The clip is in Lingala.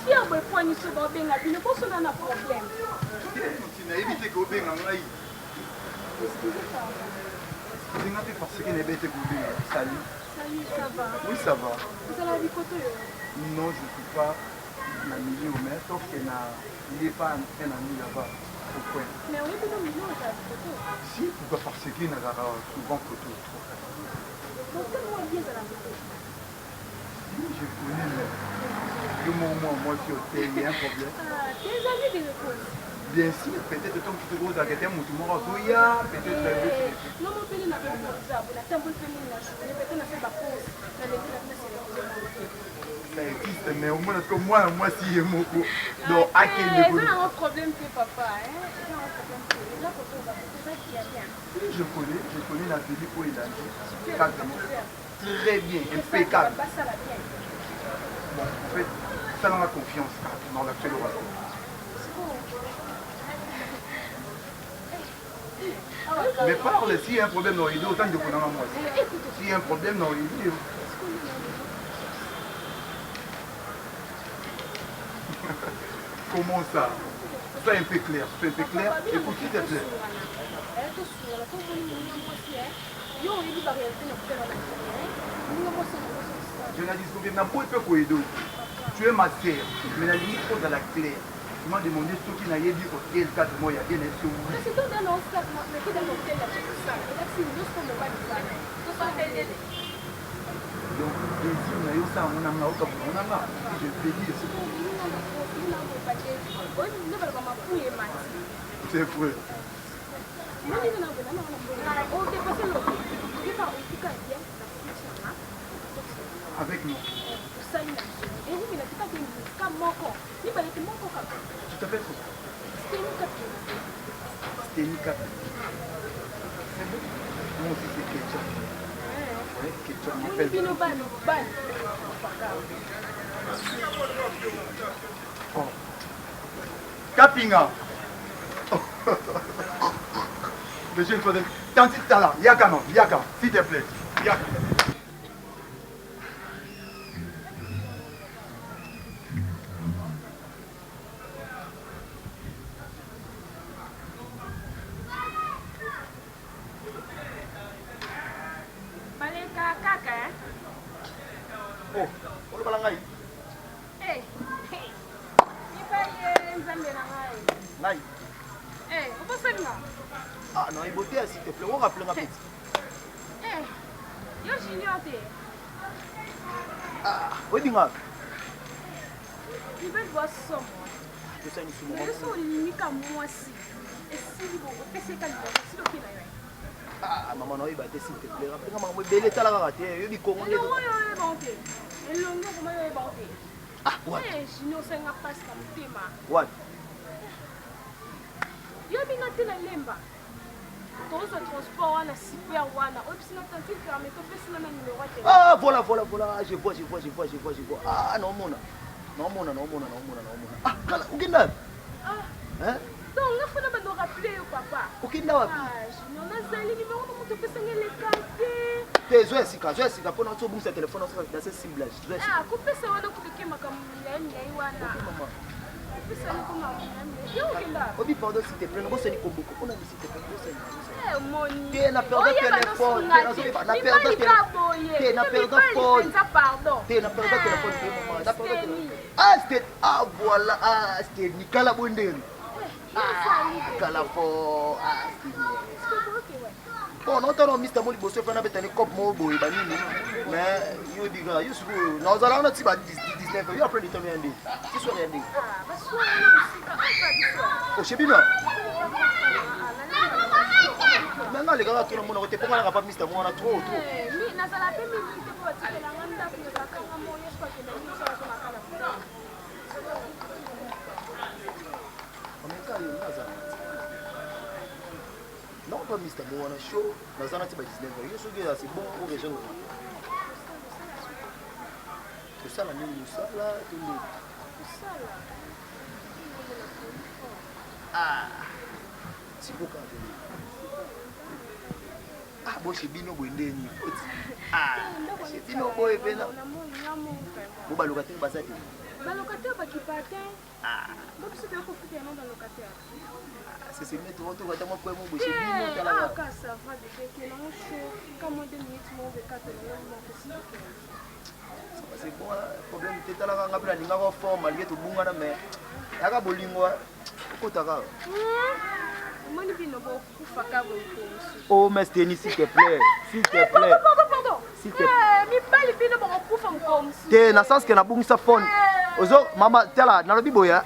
Fier de point ni sur le benga, il ne pense pas un problème. Tu n'as évité qu'au benga ngai. Tu n'as pas parce qu'il n'est pas qu'au benga. Salut. Salut, ça va? Oui, ça va. Vous allez à Bikoto? Non, je ne suis pas un milieu au maire, sauf qu'il n'est pas un ami là-bas. Mais on est plutôt milieu à Bikoto. Si, pourquoi parce qu'il n'a pas souvent photo. Donc, tellement bien à la Bikoto. Je connais, mais moi, je suis au thé, il y a un problème. Ah, tes amis de réponse? Bien sûr, peut-être ton petit gros arrêté, mon tout le monde peut-être non, mon pays n'a pas de ça. Vous n'avez pas de pays, peut-être n'a pas de pause. Ça existe, mais au moins, comme moi, si je m'en fous. Donc, à quel niveau? Ils ont un problème que papa, hein? Ils ont un problème que. Là, c'est ça qui est bien. Oui, je connais la ville où il a dit. Très bien, impeccable. Bon, en fait, ça dans la confiance dans l'actuel orateur. Mais parle, s'il y a un problème dans l'idée, autant de qu'on en a moi. S'il y a un problème dans l'idée. Comment ça? Sois un peu clair, écoute s'il te plaît. Je n'ai dit que tu es ma sœur, mais la limite trop dans la claire. Tu m'as demandé ce qui n'a rien dit au tel cas de moi, il y a bien des choses. Mais c'est tout dans l'hôtel, mais qui dans l'hôtel, là, c'est ça. Et là, c'est une autre forme de pas de ça. Tout ça, donc, ici, on a eu ça, on a eu ça, je te dis, c'est bon. C'est vrai. Avec nous. Tu t'appelles quoi? Sténie Capi. C'est bon? Moi aussi c'est Ketchup. Oui, Ketchup m'appelle. Oh. Kapinga. Monsieur une fois de... Tanti Tala, Yaka non, Yaka, s'il te plaît. Yaka. Oh, on va l'engager. Eh, Nai. eh, on va faire là. Ah non, il beauté s'il te plaît, on va appeler ma petite. Eh, yo junior te. Ah, oui, dis-moi. Il veut voir ça. Je sais une sous Mais ça, on limite à moi aussi. Et si vous qu'est-ce que c'est si le qu'il a. Ah, maman, non, il va te s'il te plaît. Après, maman, il va te la rater. Il dit comment on est. Non, il est bon. Et le nom, comment il est bon. Ah, what? Eh, junior, c'est un passe comme thème. What? Yo binga te na lemba. Tous le transport wana super wana. Opsi na tanti permet to pesi na numéro te. Ah, voilà, je vois. Ah, non, mona. Ah, kala, ukenda. Ah. Hein? Donc, là, faut pas nous rappeler, papa. Ukenda wapi? Ah, junior, na zali numéro na moto pesi ngele kante. Zoesika, pour notre bout, ce téléphone, dans ce ciblage. Ah, couper ça wana kubike makamuleni wana. Maman. Obi, pardon, s'il te plaît, on va se dire qu'on a dit s'il te plaît. Tu n'as perdu téléphone. Ah, voilà. Ah, c'était Nicolas Bondel. Ah, Calafo. Ah, bon, non, t'as Mr. Moli Bosso, on a fait un cop mobile, mais you dig, you school. Now, on a dit 19, you are pretty to me and this one ending. Oh, chez Bina. Maintenant, les gars, tout le monde a été pour moi, pas Mr. Moi, on a trop. Non, pas Mr. Moi, on a chaud. Dans un petit 19, you should get assez bon pour les gens. C'est ça la même ça là, tout le Ah, c'est beau quand même. Ah, chez bino bwendeni chez bino boy pena bo balocataire basati balocataire bakipate donc c'est bien qu'on fait un nom dans locataire c'est mettre votre côté moi quoi mon chez bino tala ka ça va de que non chaud comme 2 minutes mon de 4 non c'est bon problème tetala nga pela ninga ko forme lié to bungana mais yaka bolingo kotaka oh mais Steny s'il te plaît s'il te plaît pardon s'il te plaît mi bali bino ba kufa mkomsi te na sens que na bungisa phone ozo mama tala na lobi boya